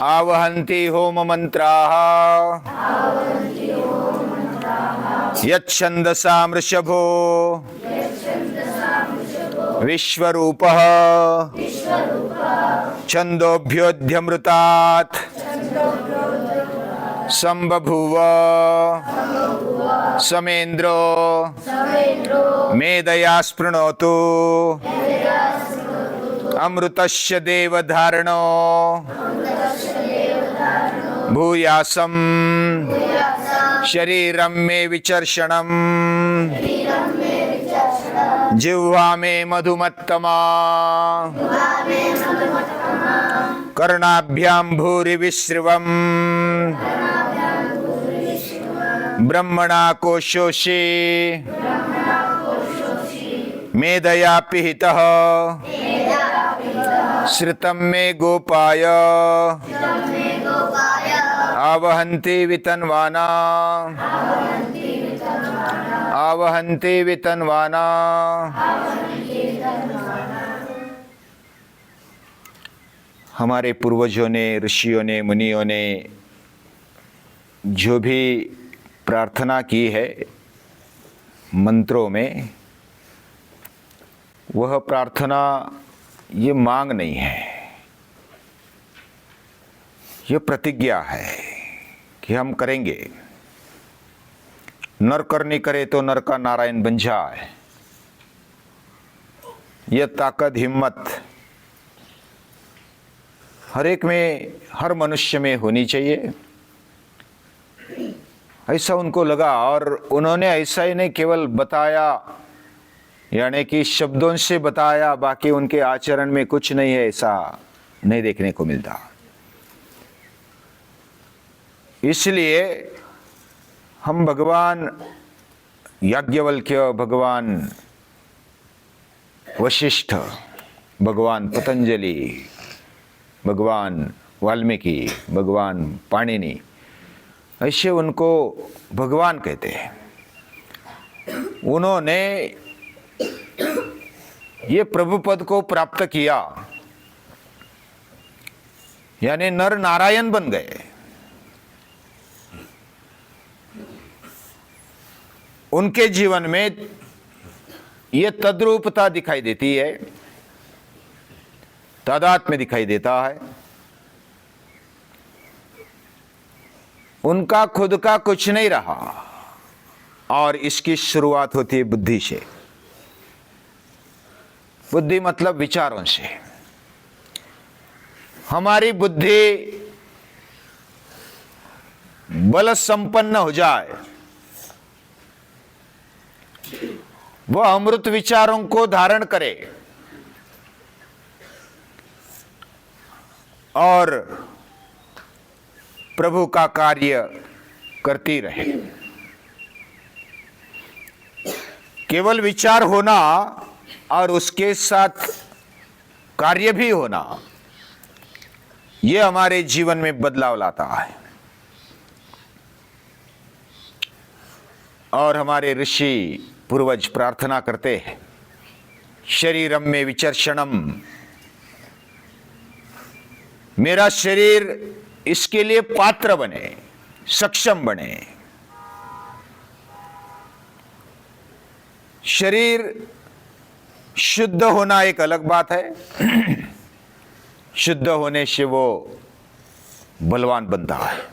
आवहन्ति home मंत्राः यच्छन्दसा वृषभो विश्वरूपः छन्दोभ्योऽध्यमृतात् संबभूव समेन्द्रो मेधया स्पृणोतु अमृतस्य देवधारणो भूयासं शरीरं मे विचर्षणम् जिह्वा मे मधुमत्तमा कर्णाभ्यां भूरि विश्रवम् ब्रह्मणा कोशोषे मेधया पिहितः श्रुतं मे गोपाय आवहन्ति वितन्वाना आवहन्ति वितन्वाना। हमारे पूर्वजों ने, ऋषियों ने, मुनियों ने जो भी प्रार्थना की है मंत्रों में, वह प्रार्थना ये मांग नहीं है, ये प्रतिज्ञा है कि हम करेंगे। नर करनी करे तो नर का नारायण बन जाए, यह ताकत हिम्मत हर एक में, हर मनुष्य में होनी चाहिए। ऐसा उनको लगा और उन्होंने ऐसा ही नहीं केवल बताया, यानी कि शब्दों से बताया, बाकी उनके आचरण में कुछ नहीं है, ऐसा नहीं देखने को मिलता। इसलिए हम भगवान याज्ञवल्क्य, भगवान वशिष्ठ, भगवान पतंजलि, भगवान वाल्मीकि, भगवान पाणिनि, ऐसे उनको भगवान कहते हैं। उन्होंने ये प्रभु पद को प्राप्त किया, यानी नर नारायण बन गए। उनके जीवन में ये तद्रूपता दिखाई देती है, तादात्म्य दिखाई देता है। उनका खुद का कुछ नहीं रहा और इसकी शुरुआत होती है बुद्धि से। बुद्धि मतलब विचारों से। हमारी बुद्धि बल संपन्न हो जाए, वह अमृत विचारों को धारण करे और प्रभु का कार्य करती रहे। केवल विचार होना और उसके साथ कार्य भी होना, यह हमारे जीवन में बदलाव लाता है। और हमारे ऋषि पूर्वज प्रार्थना करते हैं, शरीरम में विचर्षणम, मेरा शरीर इसके लिए पात्र बने, सक्षम बने। शरीर शुद्ध होना एक अलग बात है, शुद्ध होने से वो बलवान बनता है।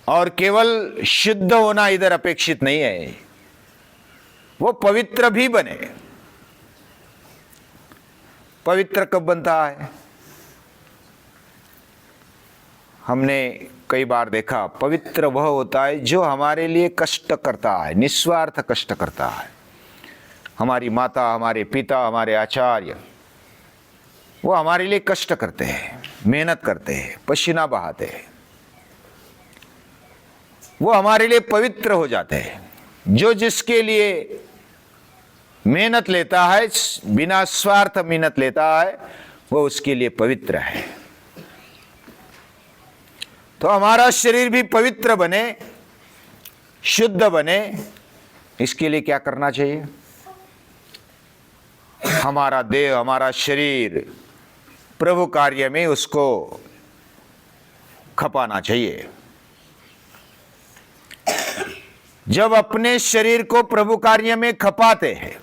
और केवल शुद्ध होना इधर अपेक्षित नहीं है, वो पवित्र भी बने। पवित्र कब बनता है? हमने कई बार देखा, पवित्र वह होता है जो हमारे लिए कष्ट करता है, निस्वार्थ कष्ट करता है। हमारी माता, हमारे पिता, हमारे आचार्य, वो हमारे लिए कष्ट करते हैं, मेहनत करते हैं, पसीना बहाते हैं, वो हमारे लिए पवित्र हो जाते हैं। जो जिसके लिए मेहनत लेता है, बिना स्वार्थ मेहनत लेता है, वो उसके लिए पवित्र है। तो हमारा शरीर भी पवित्र बने, शुद्ध बने, इसके लिए क्या करना चाहिए? हमारा देह, हमारा शरीर प्रभु कार्य में उसको खपाना चाहिए। जब अपने शरीर को प्रभु कार्य में खपाते हैं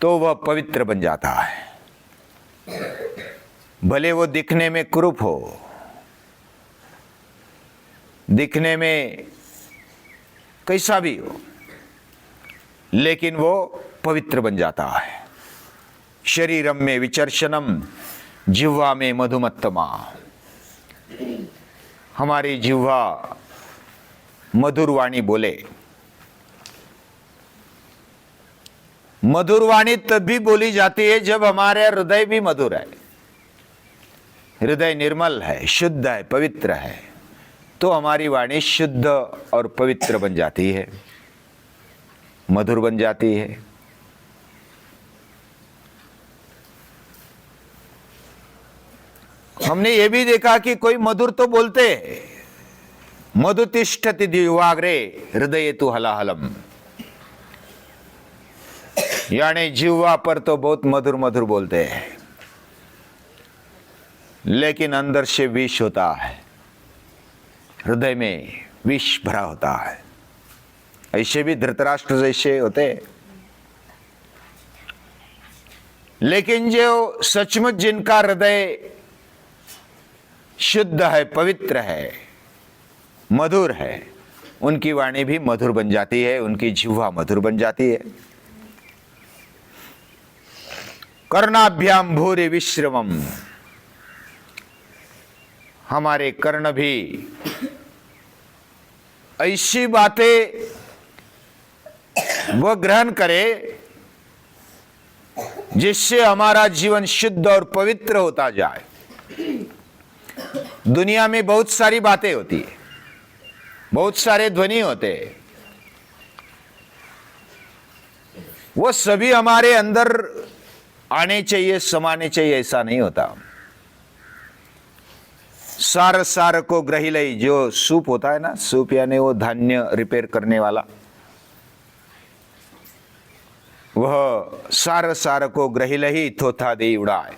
तो वह पवित्र बन जाता है। भले वो दिखने में कुरूप हो, दिखने में कैसा भी हो, लेकिन वो पवित्र बन जाता है। शरीरम में विचर्षणम जिह्वा में मधुमत्तमा। हमारी जिह्वा मधुर वाणी बोले। मधुर वाणी तब भी बोली जाती है जब हमारे हृदय भी मधुर है, हृदय निर्मल है, शुद्ध है, पवित्र है, तो हमारी वाणी शुद्ध और पवित्र बन जाती है, मधुर बन जाती है। हमने ये भी देखा कि कोई मधुर तो बोलते हैं, मधुतिष्ठति जिह्वाग्रे हृदये तु हलाहलम, यानी जिह्वा पर तो बहुत मधुर मधुर बोलते हैं, लेकिन अंदर से विष होता है, हृदय में विष भरा होता है। ऐसे भी धृतराष्ट्र जैसे होते। लेकिन जो सचमुच जिनका हृदय शुद्ध है, पवित्र है, मधुर है, उनकी वाणी भी मधुर बन जाती है, उनकी जिह्वा मधुर बन जाती है। कर्णाभ्याम भूरि विश्रमम, हमारे कर्ण भी ऐसी बातें वह ग्रहण करे जिससे हमारा जीवन शुद्ध और पवित्र होता जाए। दुनिया में बहुत सारी बातें होती है, बहुत सारे ध्वनि होते हैं, वो सभी हमारे अंदर आने चाहिए, समाने चाहिए, ऐसा नहीं होता। सार सार को ग्रहिलई, जो सूप होता है ना, सूप यानी वो धान्य रिपेयर करने वाला, वह सार सार को ग्रहिलई थोथा दे उड़ाए,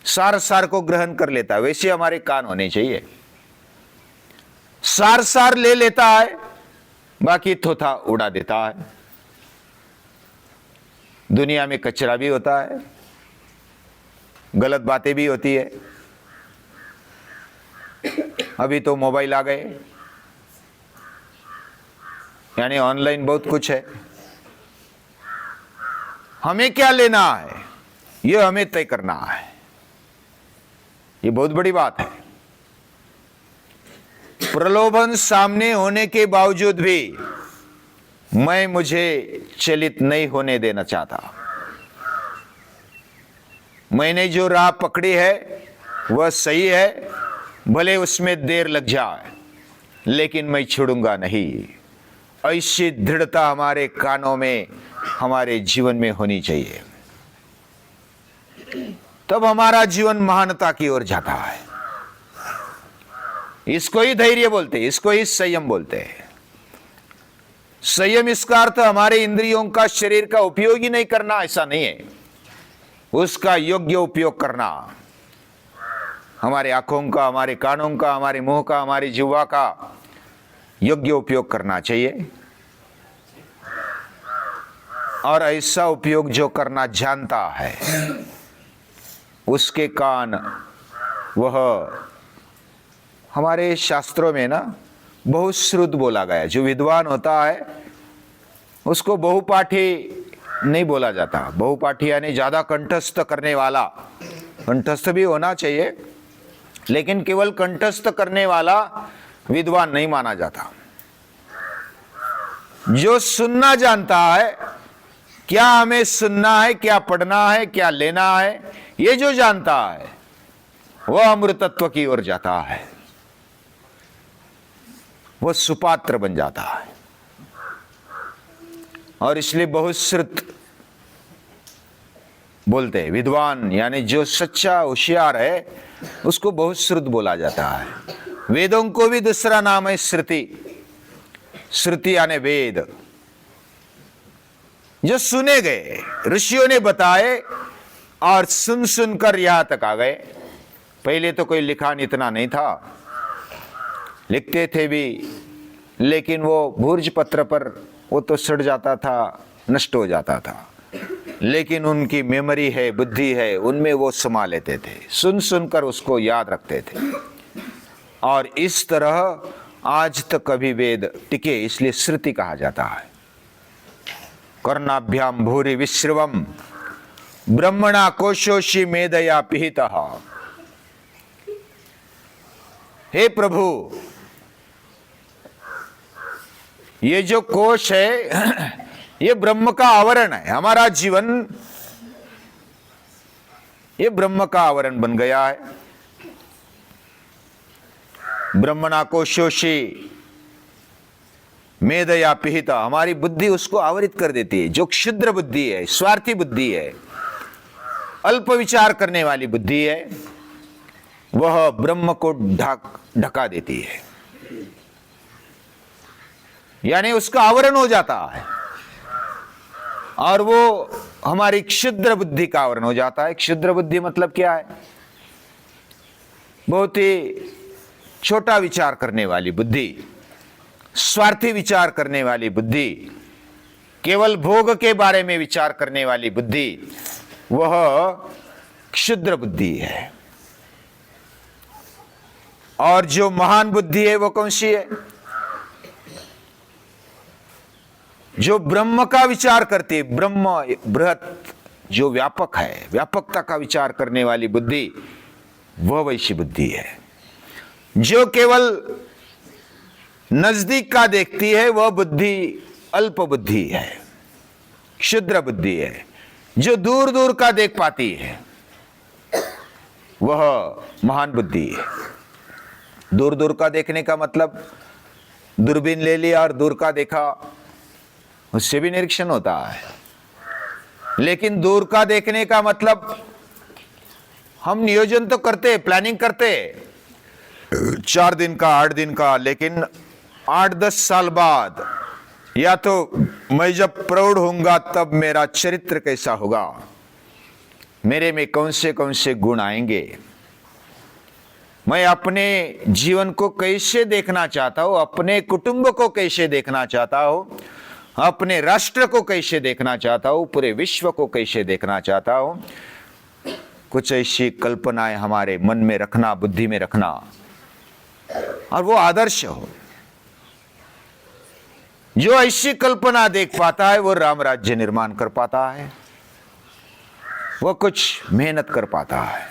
सार सार को ग्रहण कर लेता है। वैसे हमारे कान होने चाहिए, सार सार ले लेता है, बाकी थोथा उड़ा देता है। दुनिया में कचरा भी होता है, गलत बातें भी होती है। अभी तो मोबाइल आ गए, यानी ऑनलाइन बहुत कुछ है। हमें क्या लेना है, यह हमें तय करना है। ये बहुत बड़ी बात है। प्रलोभन सामने होने के बावजूद भी मैं मुझे चलित नहीं होने देना चाहता। मैंने जो राह पकड़ी है वह सही है, भले उसमें देर लग जाए, लेकिन मैं छोड़ूंगा नहीं। ऐसी दृढ़ता हमारे कानों में, हमारे जीवन में होनी चाहिए, तब हमारा जीवन महानता की ओर जाता है। इसको ही धैर्य बोलते हैं, इसको ही संयम बोलते हैं। संयम इसका अर्थ हमारे इंद्रियों का, शरीर का उपयोग ही नहीं करना, ऐसा नहीं है। उसका योग्य उपयोग करना, हमारे आंखों का, हमारे कानों का, हमारे मुंह का, हमारी जिह्वा का योग्य उपयोग करना चाहिए। और ऐसा उपयोग जो करना जानता है, उसके कान, वह हमारे शास्त्रों में ना बहुश्रुत बोला गया। जो विद्वान होता है उसको बहुपाठी नहीं बोला जाता। बहुपाठी यानी ज्यादा कंठस्थ करने वाला। कंठस्थ भी होना चाहिए, लेकिन केवल कंठस्थ करने वाला विद्वान नहीं माना जाता। जो सुनना जानता है, क्या हमें सुनना है, क्या पढ़ना है, क्या लेना है, ये जो जानता है वह अमृतत्व की ओर जाता है, वह सुपात्र बन जाता है। और इसलिए बहुश्रुत बोलते हैं। विद्वान यानी जो सच्चा होशियार है उसको बहुश्रुत बोला जाता है। वेदों को भी दूसरा नाम है श्रुति। श्रुति यानी वेद, जो सुने गए, ऋषियों ने बताए, और सुन सुनकर यहां तक आ गए। पहले तो कोई लिखान इतना नहीं था, लिखते थे भी, लेकिन वो भूर्ज पत्र पर वो तो सड़ जाता था, नष्ट हो जाता था। लेकिन उनकी मेमोरी है, बुद्धि है, उनमें वो समा लेते थे, सुन सुनकर उसको याद रखते थे। और इस तरह आज तक अभी वेद टिके, इसलिए श्रुति कहा जाता है। कर्णाभ्याम भूरि विश्रवम ब्रह्मणा कोशोषि मेधया पिहितः। हे प्रभु, ये जो कोश है ये ब्रह्म का आवरण है। हमारा जीवन ये ब्रह्म का आवरण बन गया है। ब्रह्मणा कोशोषि मेधया पिहिता, हमारी बुद्धि उसको आवरित कर देती है। जो क्षुद्र बुद्धि है, स्वार्थी बुद्धि है, अल्प विचार करने वाली बुद्धि है, वह ब्रह्म को ढका देती है, यानी उसका आवरण हो जाता है। और वो हमारी क्षुद्र बुद्धि का आवरण हो जाता है। क्षुद्र बुद्धि मतलब क्या है? बहुत ही छोटा विचार करने वाली बुद्धि, स्वार्थी विचार करने वाली बुद्धि, केवल भोग के बारे में विचार करने वाली बुद्धि, वह क्षुद्र बुद्धि है। और जो महान बुद्धि है वो कौन सी है? जो ब्रह्म का विचार करती है, ब्रह्म बृहत, जो व्यापक है, व्यापकता का विचार करने वाली बुद्धि, वह वैसी बुद्धि है। जो केवल नजदीक का देखती है वह बुद्धि अल्प बुद्धि है, क्षुद्र बुद्धि है। जो दूर दूर का देख पाती है वह महान बुद्धि है। दूर दूर का देखने का मतलब दूरबीन ले लिया और दूर का देखा, उससे भी निरीक्षण होता है। लेकिन दूर का देखने का मतलब हम नियोजन तो करते, प्लानिंग करते 4 दिन का, 8 दिन का, लेकिन 8-10 साल बाद या तो मैं जब प्रौढ़ होऊंगा तब मेरा चरित्र कैसा होगा, मेरे में कौन से गुण आएंगे, मैं अपने जीवन को कैसे देखना चाहता हूं, अपने कुटुंब को कैसे देखना चाहता हूं, अपने राष्ट्र को कैसे देखना चाहता हूं, पूरे विश्व को कैसे देखना चाहता हूं। कुछ ऐसी कल्पनाएं हमारे मन में रखना, बुद्धि में रखना, और वो आदर्श हो। जो ऐसी कल्पना देख पाता है वो राम राज्य निर्माण कर पाता है, वो कुछ मेहनत कर पाता है,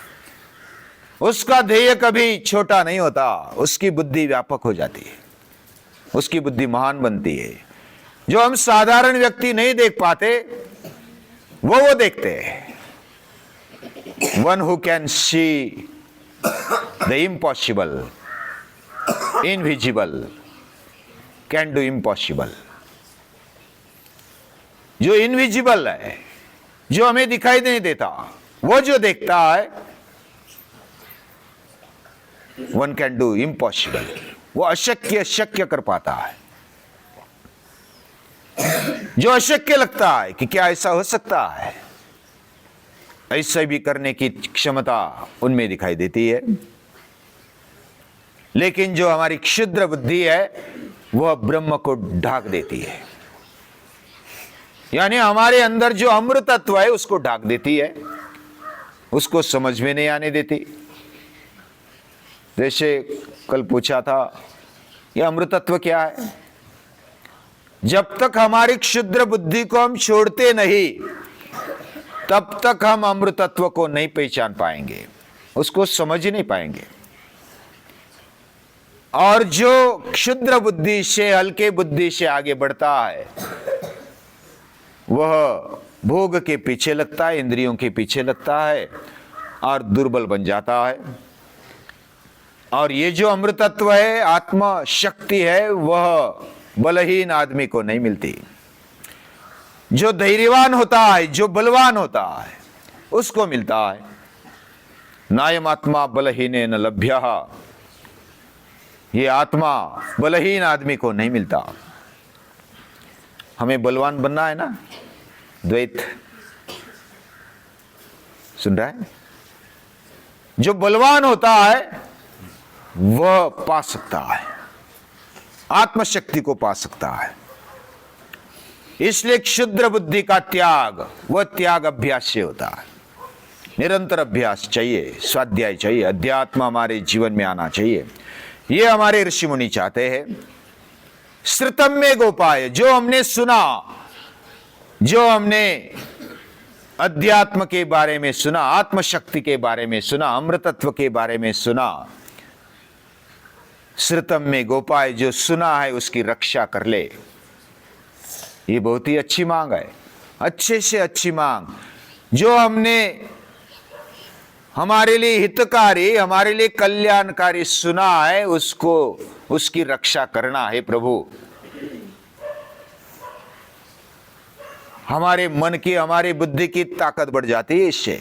उसका ध्येय कभी छोटा नहीं होता, उसकी बुद्धि व्यापक हो जाती है, उसकी बुद्धि महान बनती है। जो हम साधारण व्यक्ति नहीं देख पाते वो देखते हैं। One who can see the impossible, invisible can do impossible. जो इनविजिबल है, जो हमें दिखाई नहीं देता, वो जो देखता है वन कैन डू इम्पॉसिबल, वो अशक्य शक्य कर पाता है। जो अशक्य लगता है कि क्या ऐसा हो सकता है, ऐसा भी करने की क्षमता उनमें दिखाई देती है। लेकिन जो हमारी क्षुद्र बुद्धि है वह ब्रह्म को ढाक देती है, यानी हमारे अंदर जो अमृतत्व है उसको ढाक देती है, उसको समझ में नहीं आने देती। जैसे कल पूछा था, यह अमृतत्व क्या है? जब तक हमारी क्षुद्र बुद्धि को हम छोड़ते नहीं तब तक हम अमृतत्व को नहीं पहचान पाएंगे, उसको समझ ही नहीं पाएंगे। और जो क्षुद्र बुद्धि से, हल्के बुद्धि से आगे बढ़ता है वह भोग के पीछे लगता है, इंद्रियों के पीछे लगता है और दुर्बल बन जाता है। और ये जो अमृतत्व है, आत्मा शक्ति है, वह बलहीन आदमी को नहीं मिलती। जो धैर्यवान होता है, जो बलवान होता है, उसको मिलता है। नायम आत्मा बलहीनेन लभ्यः, ये आत्मा बलहीन आदमी को नहीं मिलता। हमें बलवान बनना है ना, द्वैत सुन रहा है? जो बलवान होता है वह पा सकता है, आत्मशक्ति को पा सकता है। इसलिए क्षुद्र बुद्धि का त्याग, वह त्याग अभ्यास से होता है। निरंतर अभ्यास चाहिए, स्वाध्याय चाहिए, अध्यात्म हमारे जीवन में आना चाहिए। ये हमारे ऋषि मुनि चाहते हैं। श्रुतम में गोपाय, जो हमने सुना, जो हमने अध्यात्म के बारे में सुना, आत्मशक्ति के बारे में सुना, अमृतत्व के बारे में सुना, श्रुतम में गोपाय, जो सुना है उसकी रक्षा कर ले। ये बहुत ही अच्छी मांग है, अच्छे से अच्छी मांग। जो हमने हमारे लिए हितकारी, हमारे लिए कल्याणकारी सुना है, उसको, उसकी रक्षा करना है प्रभु। हमारे मन की, हमारी बुद्धि की ताकत बढ़ जाती है इससे।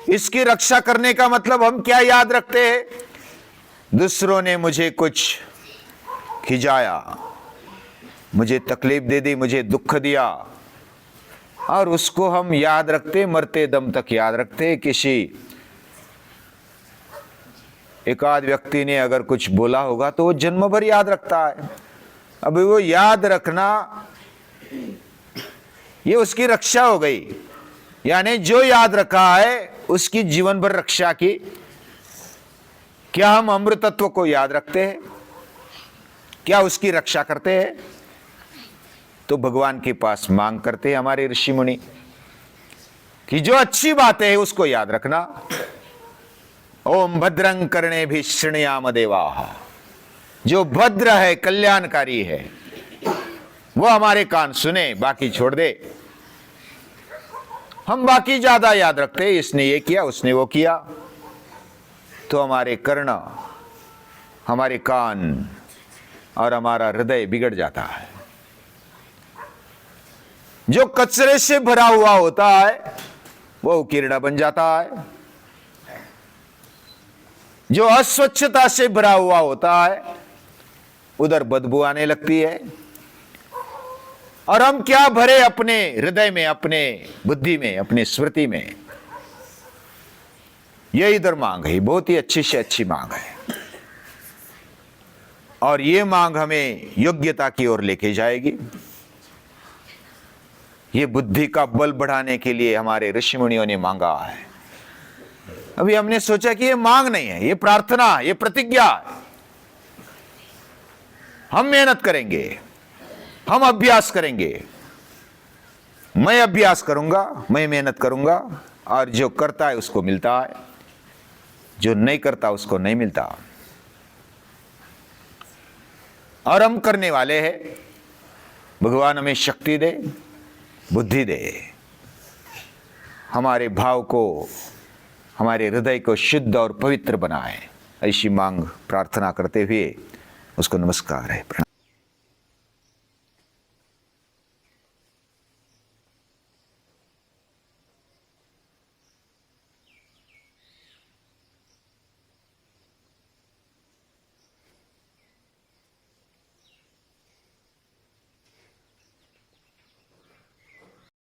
इसकी रक्षा करने का मतलब हम क्या याद रखते हैं? दूसरों ने मुझे कुछ खिजाया, मुझे तकलीफ दे दी, मुझे दुख दिया, और उसको हम याद रखते, मरते दम तक याद रखते। किसी एक आध व्यक्ति ने अगर कुछ बोला होगा तो वो जन्म भर याद रखता है। अभी वो याद रखना, ये उसकी रक्षा हो गई। यानी जो याद रखा है उसकी जीवन भर रक्षा की। क्या हम अमृतत्व को याद रखते हैं? क्या उसकी रक्षा करते हैं? तो भगवान के पास मांग करते हैं हमारे ऋषि मुनि कि जो अच्छी बातें है उसको याद रखना। ओम भद्रं कर्णे भी शृणुयाम देवाः, जो भद्र है, कल्याणकारी है, वो हमारे कान सुने, बाकी छोड़ दे। हम बाकी ज्यादा याद रखते हैं, इसने ये किया, उसने वो किया, तो हमारे कर्ण, हमारे कान और हमारा हृदय बिगड़ जाता है। जो कचरे से भरा हुआ होता है वो कीड़ा बन जाता है। जो अस्वच्छता से भरा हुआ होता है उधर बदबू आने लगती है। और हम क्या भरे अपने हृदय में, अपने बुद्धि में, अपने स्मृति में? ये इधर मांग है, बहुत ही अच्छी से अच्छी मांग है। और ये मांग हमें योग्यता की ओर लेके जाएगी। ये बुद्धि का बल बढ़ाने के लिए हमारे ऋषि मुनियों ने मांगा है। अभी हमने सोचा कि ये मांग नहीं है, ये प्रार्थना, ये प्रतिज्ञा है। हम मेहनत करेंगे, हम अभ्यास करेंगे। मैं अभ्यास करूंगा, मैं मेहनत करूंगा, और जो करता है उसको मिलता है, जो नहीं करता उसको नहीं मिलता। और हम करने वाले हैं। भगवान हमें शक्ति दे, बुद्धि दे, हमारे भाव को, हमारे हृदय को शुद्ध और पवित्र बनाए। ऐसी मांग प्रार्थना करते हुए उसको नमस्कार है, प्रणाम।